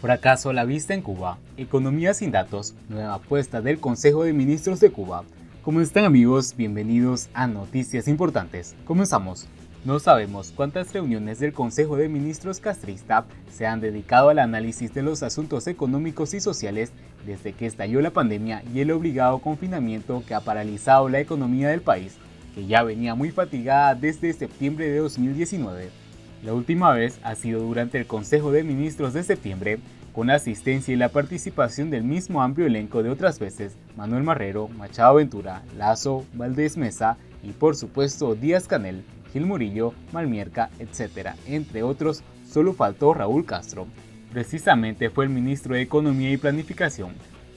Fracaso a la vista en Cuba, economía sin datos, nueva apuesta del Consejo de Ministros de Cuba. ¿Cómo están amigos? Bienvenidos a Noticias Importantes. Comenzamos. No sabemos cuántas reuniones del Consejo de Ministros castrista se han dedicado al análisis de los asuntos económicos y sociales desde que estalló la pandemia y el obligado confinamiento que ha paralizado la economía del país, que ya venía muy fatigada desde septiembre de 2019. La última vez ha sido durante el Consejo de Ministros de septiembre, con la asistencia y la participación del mismo amplio elenco de otras veces, Manuel Marrero, Machado Ventura, Lasso, Valdés Mesa y por supuesto Díaz-Canel, Gil Murillo, Malmierca, etc. Entre otros, solo faltó Raúl Castro. Precisamente fue el ministro de Economía y Planificación,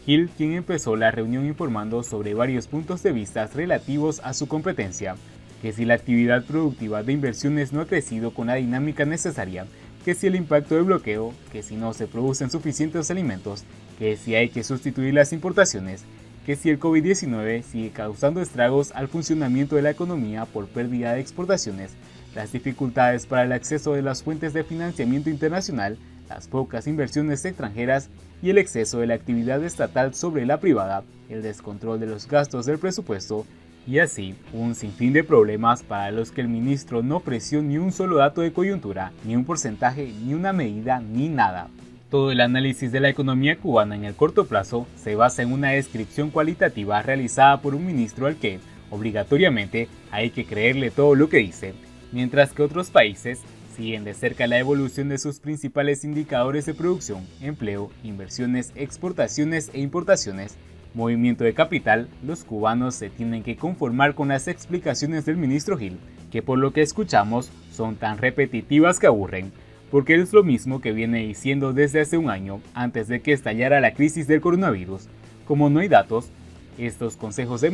Gil, quien empezó la reunión informando sobre varios puntos de vista relativos a su competencia, que si la actividad productiva de inversiones no ha crecido con la dinámica necesaria, que si el impacto del bloqueo, que si no se producen suficientes alimentos, que si hay que sustituir las importaciones, que si el COVID-19 sigue causando estragos al funcionamiento de la economía por pérdida de exportaciones, las dificultades para el acceso de las fuentes de financiamiento internacional, las pocas inversiones extranjeras y el exceso de la actividad estatal sobre la privada, el descontrol de los gastos del presupuesto, y así, un sinfín de problemas para los que el ministro no ofreció ni un solo dato de coyuntura, ni un porcentaje, ni una medida, ni nada. Todo el análisis de la economía cubana en el corto plazo se basa en una descripción cualitativa realizada por un ministro al que, obligatoriamente, hay que creerle todo lo que dice, mientras que otros países siguen de cerca la evolución de sus principales indicadores de producción, empleo, inversiones, exportaciones e importaciones, movimiento de capital. Los cubanos se tienen que conformar con las explicaciones del ministro Gil, que por lo que escuchamos son tan repetitivas que aburren, porque es lo mismo que viene diciendo desde hace un año, antes de que estallara la crisis del coronavirus. Como no hay datos, los consejos de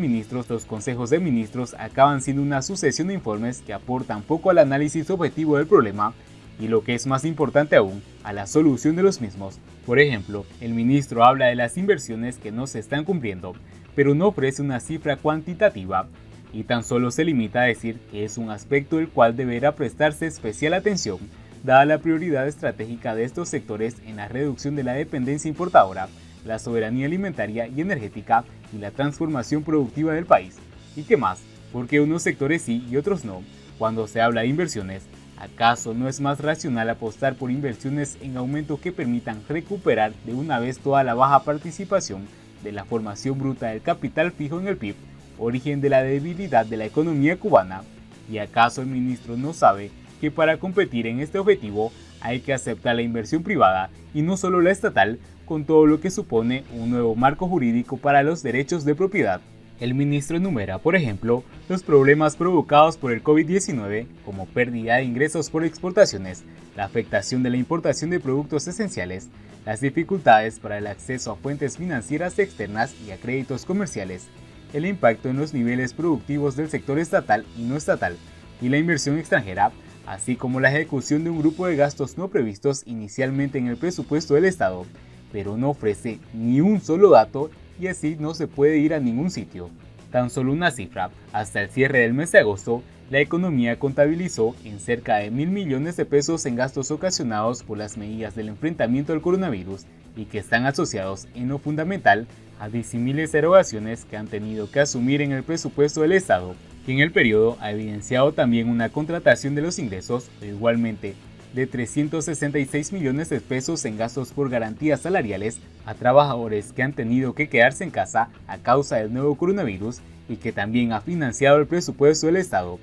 ministros acaban siendo una sucesión de informes que aportan poco al análisis objetivo del problema y, lo que es más importante aún, a la solución de los mismos. Por ejemplo, el ministro habla de las inversiones que no se están cumpliendo, pero no ofrece una cifra cuantitativa y tan solo se limita a decir que es un aspecto del cual deberá prestarse especial atención, dada la prioridad estratégica de estos sectores en la reducción de la dependencia importadora, la soberanía alimentaria y energética y la transformación productiva del país. ¿Y qué más? Porque unos sectores sí y otros no. Cuando se habla de inversiones, ¿acaso no es más racional apostar por inversiones en aumento que permitan recuperar de una vez toda la baja participación de la formación bruta del capital fijo en el PIB, origen de la debilidad de la economía cubana? ¿Y acaso el ministro no sabe que para competir en este objetivo hay que aceptar la inversión privada y no solo la estatal, con todo lo que supone un nuevo marco jurídico para los derechos de propiedad? El ministro enumera, por ejemplo, los problemas provocados por el COVID-19, como pérdida de ingresos por exportaciones, la afectación de la importación de productos esenciales, las dificultades para el acceso a fuentes financieras externas y a créditos comerciales, el impacto en los niveles productivos del sector estatal y no estatal, y la inversión extranjera, así como la ejecución de un grupo de gastos no previstos inicialmente en el presupuesto del Estado, pero no ofrece ni un solo dato y así no se puede ir a ningún sitio. Tan solo una cifra: hasta el cierre del mes de agosto, la economía contabilizó en cerca de 1.000 millones de pesos en gastos ocasionados por las medidas del enfrentamiento al coronavirus y que están asociados en lo fundamental a disímiles erogaciones que han tenido que asumir en el presupuesto del Estado, que en el periodo ha evidenciado también una contratación de los ingresos, igualmente, de 366 millones de pesos en gastos por garantías salariales a trabajadores que han tenido que quedarse en casa a causa del nuevo coronavirus y que también ha financiado el presupuesto del Estado.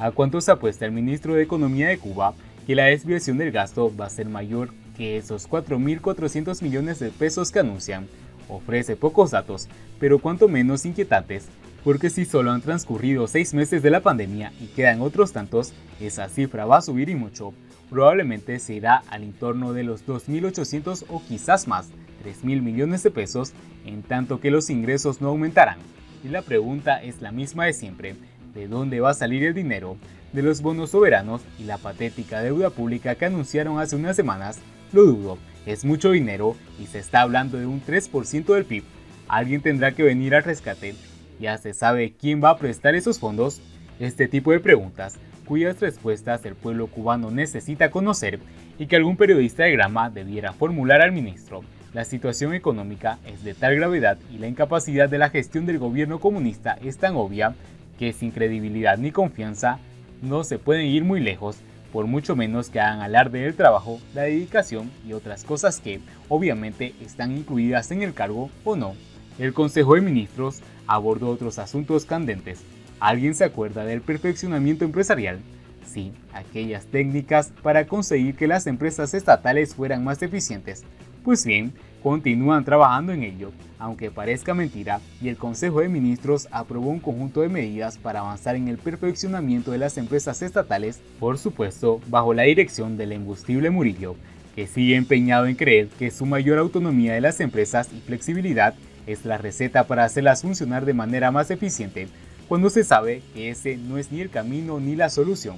¿A cuánto se apuesta el ministro de Economía de Cuba que la desviación del gasto va a ser mayor que esos 4.400 millones de pesos que anuncian? Ofrece pocos datos, pero cuanto menos inquietantes, porque si solo han transcurrido 6 meses de la pandemia y quedan otros tantos, esa cifra va a subir y mucho. Probablemente se irá al entorno de los 2.800 o quizás más, 3.000 millones de pesos, en tanto que los ingresos no aumentarán. Y la pregunta es la misma de siempre: ¿de dónde va a salir el dinero? ¿De los bonos soberanos y la patética deuda pública que anunciaron hace unas semanas? Lo dudo, es mucho dinero y se está hablando de un 3% del PIB. Alguien tendrá que venir al rescate. ¿Ya se sabe quién va a prestar esos fondos? Este tipo de preguntas, cuyas respuestas el pueblo cubano necesita conocer, y que algún periodista de Grama debiera formular al ministro. La situación económica es de tal gravedad y la incapacidad de la gestión del gobierno comunista es tan obvia que sin credibilidad ni confianza no se pueden ir muy lejos, por mucho menos que hagan alarde del trabajo, la dedicación y otras cosas que, obviamente, están incluidas en el cargo o no. El Consejo de Ministros abordó otros asuntos candentes. ¿Alguien se acuerda del perfeccionamiento empresarial? Sí, aquellas técnicas para conseguir que las empresas estatales fueran más eficientes. Pues bien, continúan trabajando en ello, aunque parezca mentira, y el Consejo de Ministros aprobó un conjunto de medidas para avanzar en el perfeccionamiento de las empresas estatales, por supuesto, bajo la dirección del embustible Murillo, que sigue empeñado en creer que su mayor autonomía de las empresas y flexibilidad es la receta para hacerlas funcionar de manera más eficiente, cuando se sabe que ese no es ni el camino ni la solución.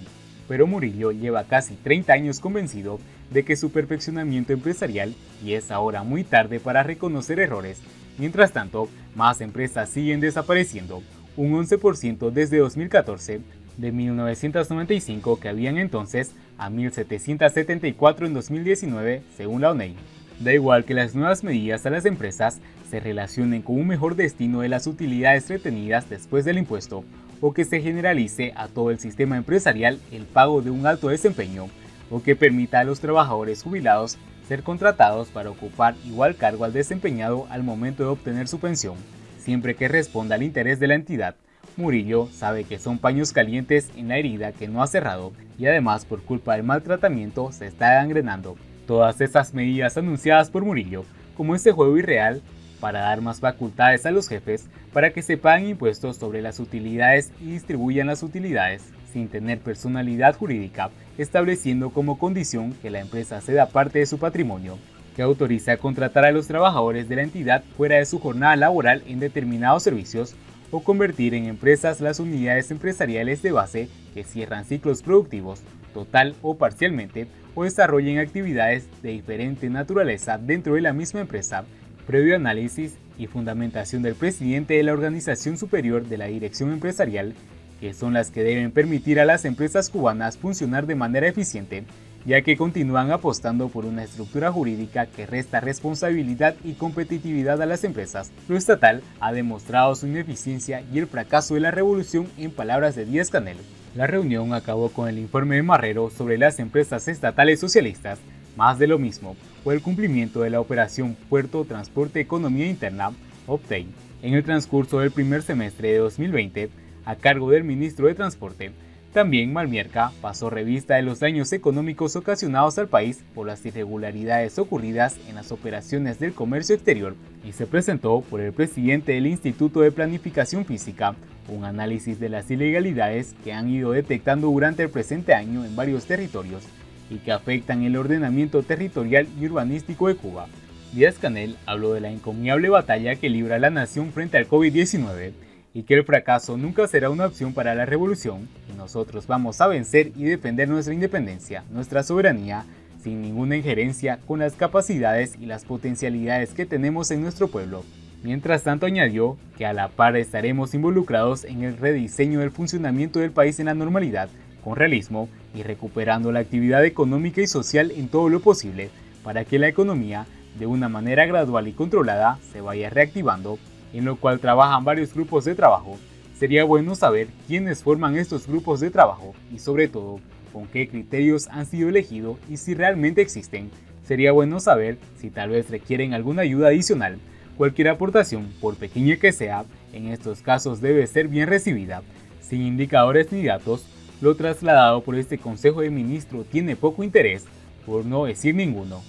Pero Murillo lleva casi 30 años convencido de que su perfeccionamiento empresarial y es ahora muy tarde para reconocer errores. Mientras tanto, más empresas siguen desapareciendo, un 11% desde 2014, de 1995 que habían entonces a 1.774 en 2019 según la ONEI. Da igual que las nuevas medidas a las empresas se relacionen con un mejor destino de las utilidades retenidas después del impuesto, o que se generalice a todo el sistema empresarial el pago de un alto desempeño, o que permita a los trabajadores jubilados ser contratados para ocupar igual cargo al desempeñado al momento de obtener su pensión, siempre que responda al interés de la entidad. Murillo sabe que son paños calientes en la herida que no ha cerrado y además por culpa del maltratamiento se está gangrenando. Todas estas medidas anunciadas por Murillo, como este juego irreal, para dar más facultades a los jefes para que se paguen impuestos sobre las utilidades y distribuyan las utilidades, sin tener personalidad jurídica, estableciendo como condición que la empresa ceda parte de su patrimonio, que autoriza a contratar a los trabajadores de la entidad fuera de su jornada laboral en determinados servicios, o convertir en empresas las unidades empresariales de base que cierran ciclos productivos, total o parcialmente, o desarrollen actividades de diferente naturaleza dentro de la misma empresa, previo análisis y fundamentación del presidente de la Organización Superior de la Dirección Empresarial, que son las que deben permitir a las empresas cubanas funcionar de manera eficiente, ya que continúan apostando por una estructura jurídica que resta responsabilidad y competitividad a las empresas. Lo estatal ha demostrado su ineficiencia y el fracaso de la revolución, en palabras de Díaz-Canel. La reunión acabó con el informe de Marrero sobre las empresas estatales socialistas, más de lo mismo, o el cumplimiento de la operación Puerto Transporte Economía Interna, OPTEI, en el transcurso del primer semestre de 2020, a cargo del ministro de Transporte. También Malmierca pasó revista de los daños económicos ocasionados al país por las irregularidades ocurridas en las operaciones del comercio exterior y se presentó por el presidente del Instituto de Planificación Física un análisis de las ilegalidades que han ido detectando durante el presente año en varios territorios y que afectan el ordenamiento territorial y urbanístico de Cuba. Díaz-Canel habló de la encomiable batalla que libra la nación frente al COVID-19 y que el fracaso nunca será una opción para la revolución, y nosotros vamos a vencer y defender nuestra independencia, nuestra soberanía, sin ninguna injerencia con las capacidades y las potencialidades que tenemos en nuestro pueblo. Mientras tanto añadió que a la par estaremos involucrados en el rediseño del funcionamiento del país en la normalidad, con realismo y recuperando la actividad económica y social en todo lo posible para que la economía, de una manera gradual y controlada, se vaya reactivando, en lo cual trabajan varios grupos de trabajo. Sería bueno saber quiénes forman estos grupos de trabajo y sobre todo con qué criterios han sido elegidos y si realmente existen. Sería bueno saber si tal vez requieren alguna ayuda adicional. Cualquier aportación, por pequeña que sea, en estos casos debe ser bien recibida. Sin indicadores ni datos, lo trasladado por este Consejo de Ministros tiene poco interés, por no decir ninguno.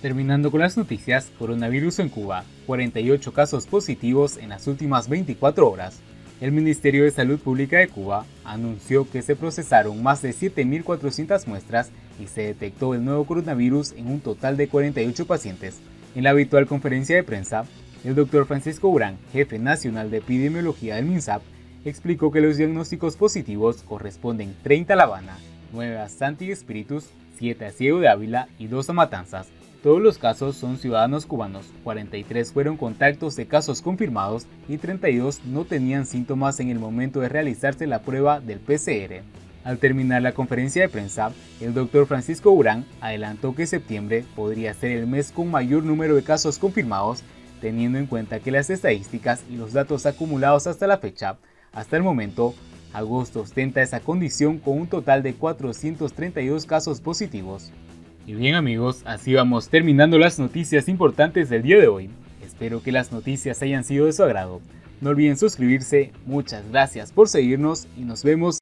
Terminando con las noticias, coronavirus en Cuba, 48 casos positivos en las últimas 24 horas. El Ministerio de Salud Pública de Cuba anunció que se procesaron más de 7.400 muestras y se detectó el nuevo coronavirus en un total de 48 pacientes. En la habitual conferencia de prensa, el Dr. Francisco Urán, jefe nacional de epidemiología del MINSAP, explicó que los diagnósticos positivos corresponden 30 a La Habana, 9 a Santi Espíritus, 7 a Ciego de Ávila y 2 a Matanzas. Todos los casos son ciudadanos cubanos, 43 fueron contactos de casos confirmados y 32 no tenían síntomas en el momento de realizarse la prueba del PCR. Al terminar la conferencia de prensa, el Dr. Francisco Urán adelantó que septiembre podría ser el mes con mayor número de casos confirmados, teniendo en cuenta que las estadísticas y los datos acumulados hasta la fecha, hasta el momento, agosto ostenta esa condición con un total de 432 casos positivos. Y bien amigos, así vamos terminando las noticias importantes del día de hoy. Espero que las noticias hayan sido de su agrado. No olviden suscribirse, muchas gracias por seguirnos y nos vemos